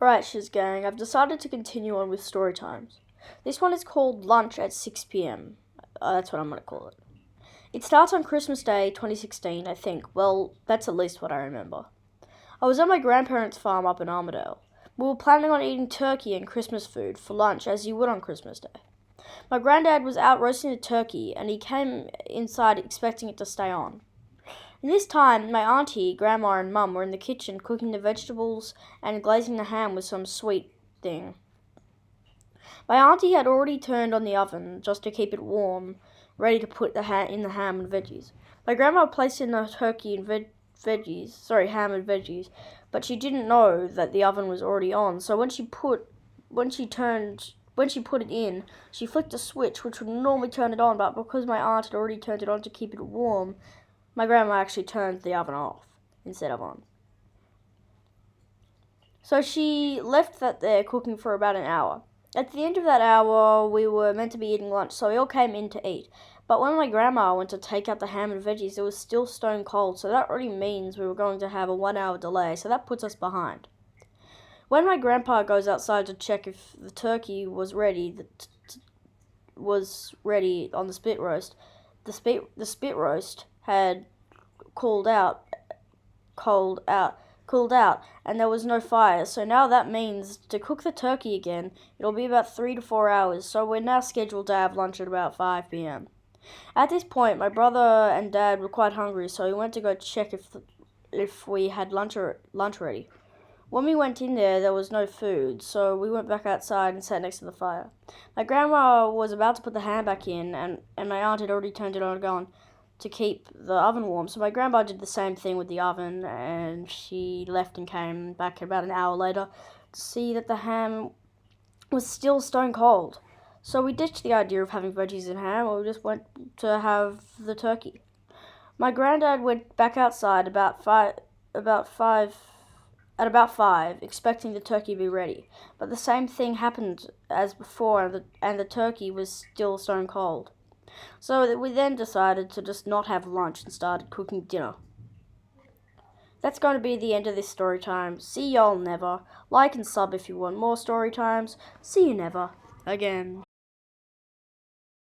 Alright, Shiz Gang, I've decided to continue on with story times. This one is called Lunch at 6 p.m. That's what I'm going to call it. It starts on Christmas Day 2016, I think. Well, that's at least what I remember. I was at my grandparents' farm up in Armadale. We were planning on eating turkey and Christmas food for lunch as you would on Christmas Day. My granddad was out roasting the turkey and he came inside expecting it to stay on. In this time, my auntie, grandma, and mum were in the kitchen cooking the vegetables and glazing the ham with some sweet thing. My auntie had already turned on the oven just to keep it warm, ready to put in the ham and veggies. My grandma placed in the turkey and ham and veggies, but she didn't know that the oven was already on. So when she put it in, she flicked a switch which would normally turn it on, but because my aunt had already turned it on to keep it warm, my grandma actually turned the oven off instead of on. So she left that there cooking for about an hour. At the end of that hour, we were meant to be eating lunch, so we all came in to eat. But when my grandma went to take out the ham and veggies, it was still stone cold, so that already means we were going to have a 1 hour delay, so that puts us behind. When my grandpa goes outside to check if the turkey was ready, on the spit roast, the spit roast had cooled out, and there was no fire. So now that means to cook the turkey again, it'll be about 3 to 4 hours. So we're now scheduled to have lunch at about 5 p.m. At this point, my brother and dad were quite hungry, so we went to go check if we had lunch ready. When we went in there was no food, so we went back outside and sat next to the fire. My grandma was about to put the ham back in, and my aunt had already turned it on to keep the oven warm. So my grandma did the same thing with the oven, and she left and came back about an hour later to see that the ham was still stone cold. So we ditched the idea of having veggies and ham, and we just went to have the turkey. My granddad went back outside about five, expecting the turkey to be ready. But the same thing happened as before, and the turkey was still stone cold. So we then decided to just not have lunch and started cooking dinner. That's going to be the end of this story time. See y'all never. Like and sub if you want more story times. See you never. Again.